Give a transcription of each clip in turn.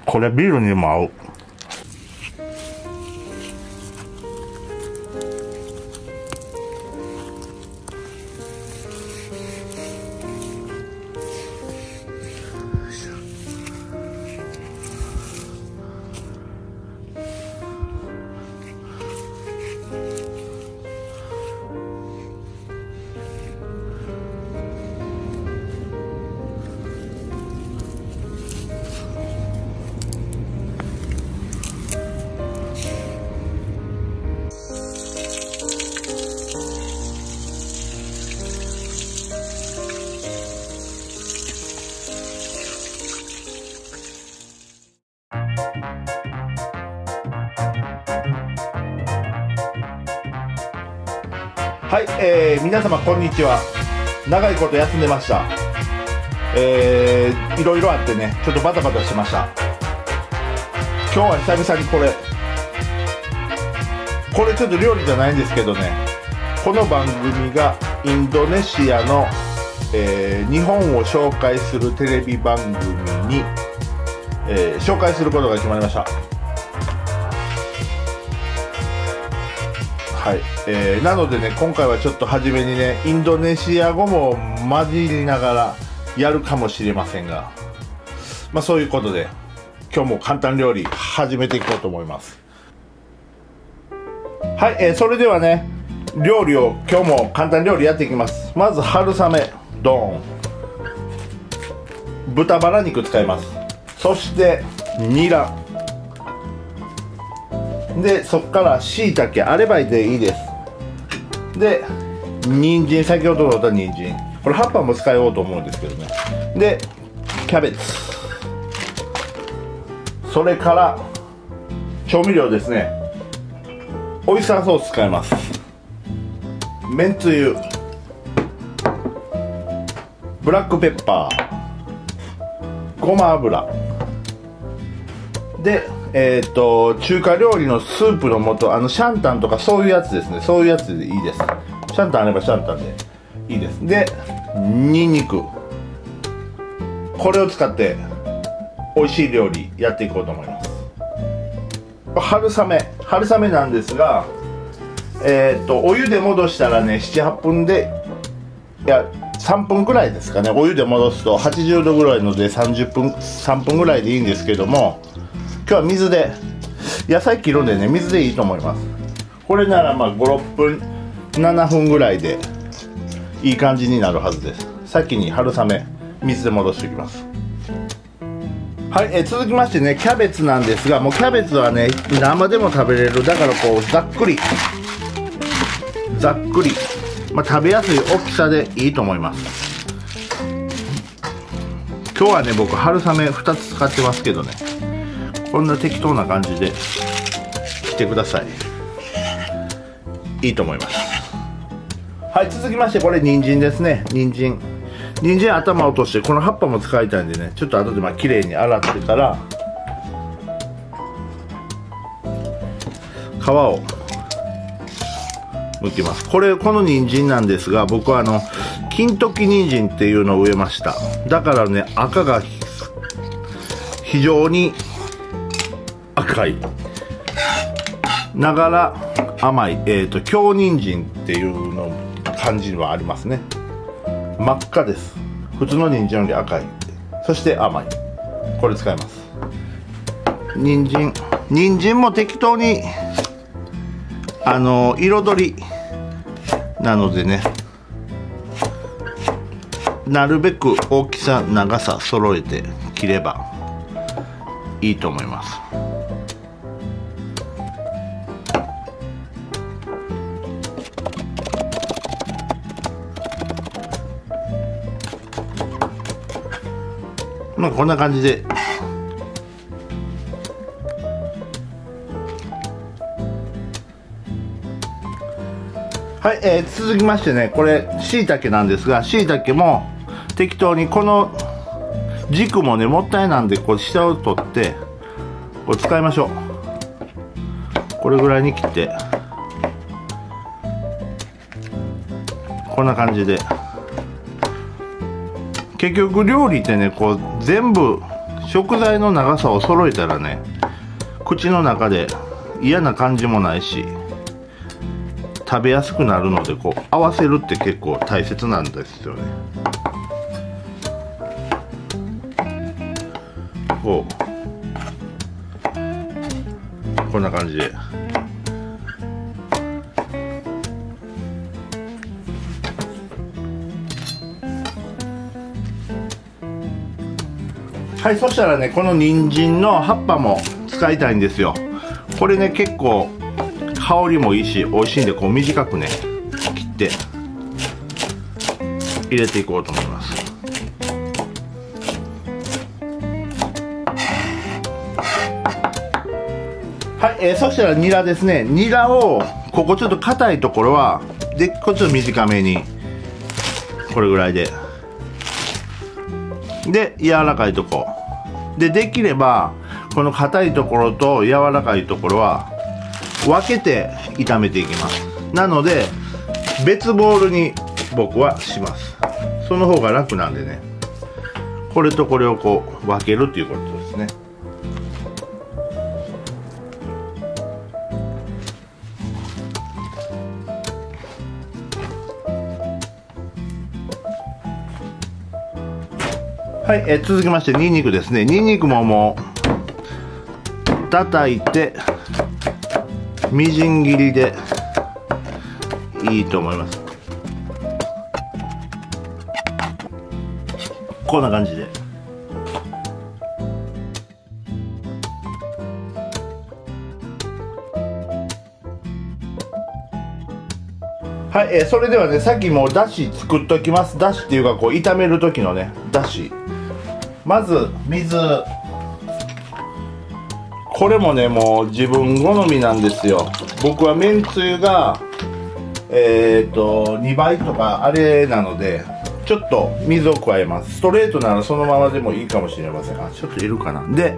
これビールにも合う。はい、皆様こんにちは。長いこと休んでました。いろいろあってね、ちょっとバタバタしました。今日は久々にこれちょっと料理じゃないんですけどね、この番組がインドネシアの、日本を紹介するテレビ番組に、紹介することが決まりました。はい、なのでね、今回はちょっと初めにね、インドネシア語も混じりながらやるかもしれませんが、まあそういうことで今日も簡単料理始めていこうと思います。はい、それではね、料理を今日も簡単料理やっていきます。まず春雨ドーン、豚バラ肉使います。そしてニラで、そこから椎茸あればでいいです。で人参、先ほど取った人参、これ葉っぱも使おうと思うんですけどね。でキャベツ、それから調味料ですね。オイスターソース使います。めんつゆ、ブラックペッパー、ごま油で、中華料理のスープの素、シャンタンとかそういうやつですね。そういうやつでいいです。シャンタンあればシャンタンでいいです。でニンニク、これを使って美味しい料理やっていこうと思います。春雨なんですが、お湯で戻したらね、7、8分で、いや3分ぐらいですかね。お湯で戻すと80度ぐらいので3分ぐらいでいいんですけども、今日は水で、野菜切るんでね、水でいいと思います。これならまあ5、6分7分ぐらいでいい感じになるはずです。先に春雨水で戻しておきます。はい、続きましてね、キャベツなんですが、もうキャベツはね、生でも食べれる。だからこうざっくり、まあ、食べやすい大きさでいいと思います。今日はね、僕春雨2つ使ってますけどね、こんな適当な感じで切ってください。いいと思います。はい、続きましてこれ人参ですね。人参頭を落として、この葉っぱも使いたいんでね、ちょっと後でまあ綺麗に洗ってから皮を剥きます。この人参なんですが、僕は金時人参っていうのを植えました。だからね、赤が非常に赤いながら甘い、京人参っていうの感じはありますね。真っ赤です。普通の人参より赤い。そして甘い。これ使います。人参も適当に彩りなのでね、なるべく大きさ長さ揃えて切ればいいと思います。まあこんな感じではい、続きましてね、これ椎茸なんですが、椎茸も適当に、この軸もねもったいなんで、こう下を取ってこれ使いましょう。これぐらいに切って、こんな感じで。結局料理ってね、こう全部正食材の長さを揃えたらね、口の中で嫌な感じもないし食べやすくなるので、こう合わせるって結構大切なんですよね。こんな感じで。はい、そしたらね、この人参の葉っぱも使いたいんですよ。これね、結構香りもいいし美味しいんで、こう短くね切って入れていこうと思います。はい、そしたらニラですね。ニラをここちょっと硬いところはで、こっちを短めにこれぐらいで、柔らかいとこで、できればこの硬いところと柔らかいところは分けて炒めていきます。なので別ボウルに僕はします。その方が楽なんでね、これとこれをこう分けるっていうことですね。はい、続きましてニンニクですね。ニンニクももう叩いてみじん切りでいいと思います。こんな感じで。はい、それではね、さっきもうだし作っときます。だしっていうか、こう炒める時のねだし、まず水、これもねもう自分好みなんですよ。僕はめんつゆが2倍とかあれなので、ちょっと水を加えます。ストレートならそのままでもいいかもしれません。あ、ちょっといるかな。で、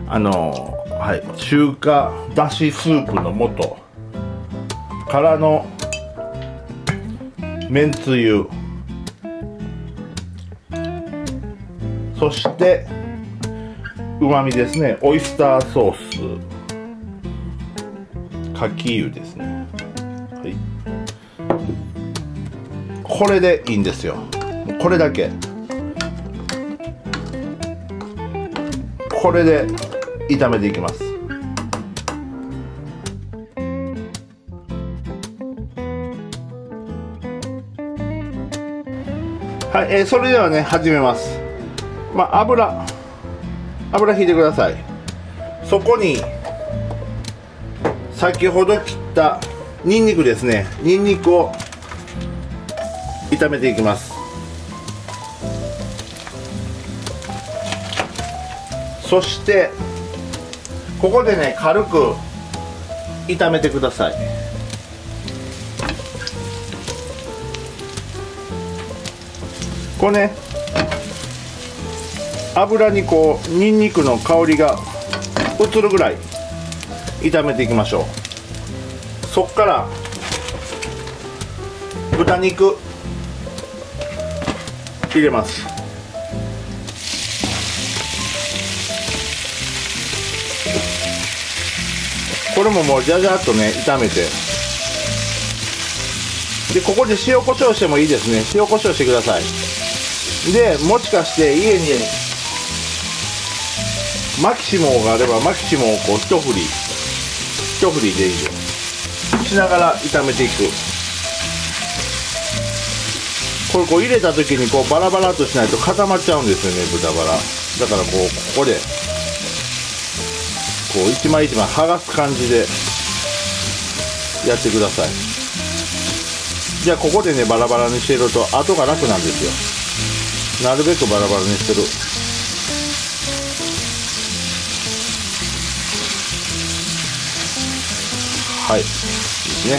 はい、中華だしスープの素からのめんつゆ、そしてうまみですね、オイスターソース、かき油ですね。はい、これでいいんですよ。これだけ、これで炒めていきます。はい、それではね始めます。油引いてください。そこに先ほど切ったニンニクですね。ニンニクを炒めていきます。そしてここでね軽く炒めてください。これね、油にこうニンニクの香りが移るぐらい炒めていきましょう。そっから豚肉入れます。これももうじゃじゃっとね炒めて、でここで塩コショウしてもいいですね。塩コショウしてください。でもしかして家にマキシモがあればマキシモをこう一振りでいいよしながら炒めていく。これこう入れた時にこうバラバラとしないと固まっちゃうんですよね、豚バラ。だからここでこう一枚一枚剥がす感じでやってください。じゃあここでねバラバラにしてると後が楽なんですよ。なるべくバラバラにする。はい、いいですね。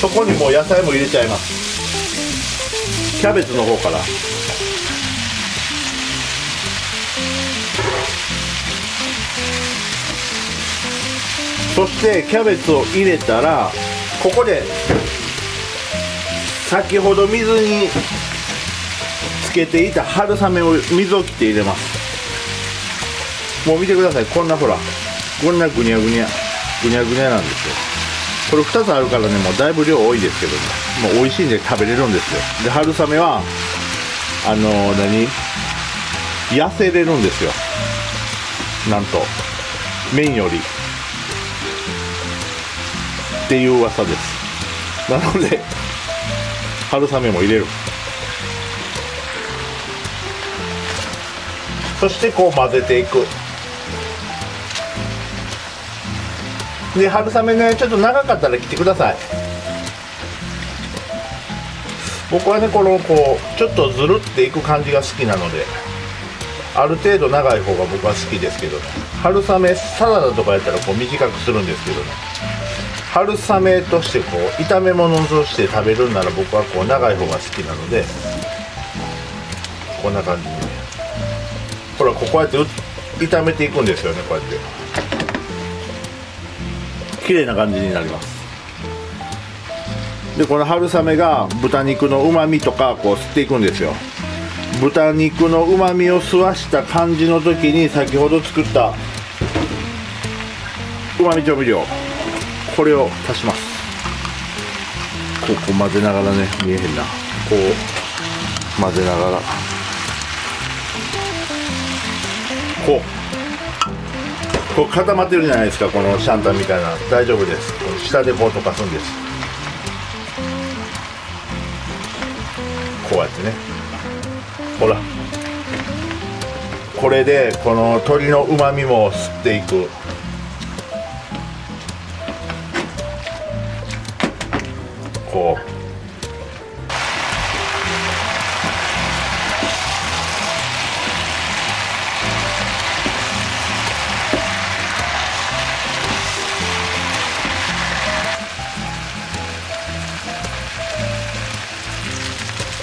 そこにもう野菜も入れちゃいます。キャベツの方から。そしてキャベツを入れたら、ここで先ほど水にけていた春雨を水を切って入れます。もう見てください、こんなほらこんなぐにゃぐにゃぐにゃぐにゃなんですよ。これ2つあるからね、もうだいぶ量多いですけどね、もう美味しいんで食べれるんですよ。で春雨は痩せれるんですよ、なんと麺よりっていう噂です。なので春雨も入れる。そしてこう混ぜていく。で春雨ね、ちょっと長かったら切ってください。僕はねこのこうちょっとずるっていく感じが好きなので、ある程度長い方が僕は好きですけどね。春雨サラダとかやったらこう短くするんですけどね、春雨としてこう炒め物として食べるんなら僕はこう長い方が好きなので、こんな感じにね、ほらこうやって炒めていくんですよね。こうやって綺麗な感じになります。でこの春雨が豚肉のうまみとかこう吸っていくんですよ。豚肉のうまみを吸わした感じの時に先ほど作ったうまみ調味料、これを足します。こう混ぜながらね、見えへんな、こう混ぜながらこう固まってるじゃないですか、このシャンタンみたいな。大丈夫です。この下でこう溶かすんです。こうやってね、ほらこれでこの鶏のうまみも吸っていく。こう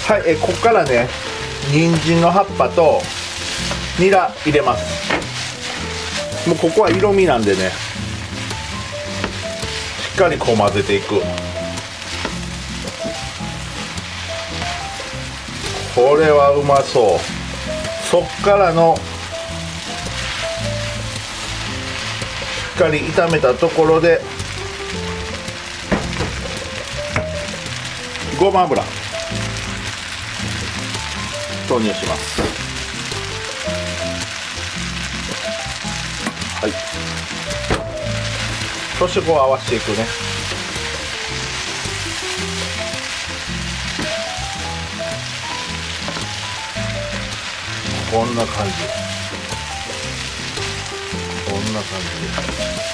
はい、ここからね人参の葉っぱとニラ入れます。もうここは色味なんでね、しっかりこう混ぜていく。これはうまそう。そっからのしっかり炒めたところでごま油投入します。はい、そしてこう合わせていくね。こんな感じ、こんな感じで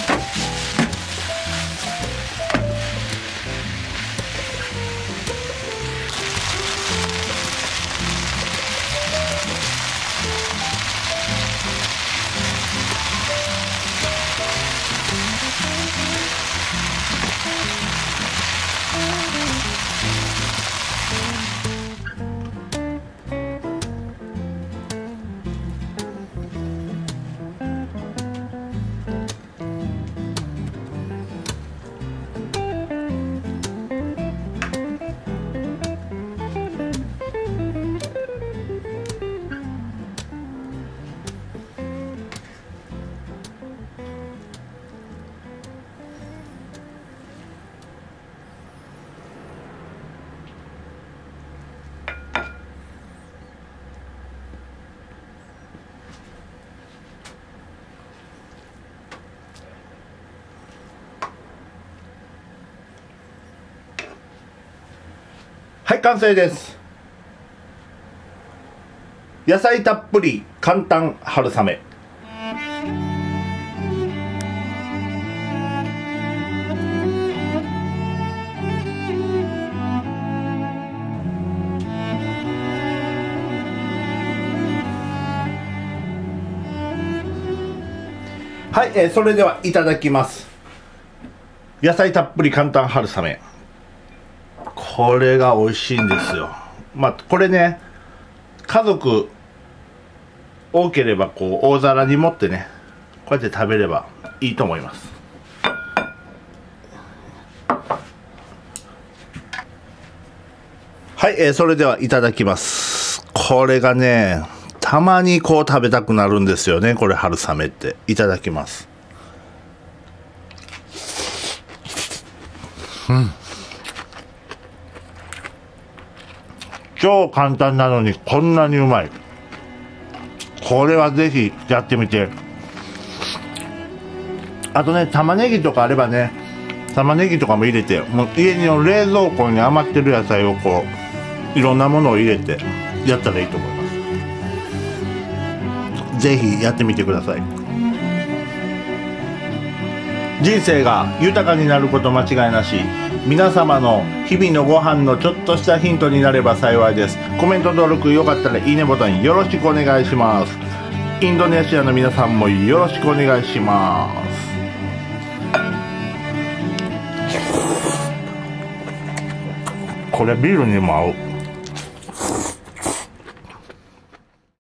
はい、完成です。野菜たっぷり簡単春雨。はい、それではいただきます。野菜たっぷり簡単春雨、これが美味しいんですよ。まあこれね、家族多ければこう大皿に盛ってね、こうやって食べればいいと思います。はい、それではいただきます。これがね、たまにこう食べたくなるんですよね、これ春雨って。いただきます。超簡単なのにこんなにうまい。これはぜひやってみて。あとね、玉ねぎとかあればね、玉ねぎとかも入れて、もう家の冷蔵庫に余ってる野菜をこういろんなものを入れてやったらいいと思います。ぜひやってみてください。人生が豊かになること間違いなし。皆様の日々のご飯のちょっとしたヒントになれば幸いです。コメント登録よかったらいいねボタンよろしくお願いします。インドネシアの皆さんもよろしくお願いします。これビールにも合う。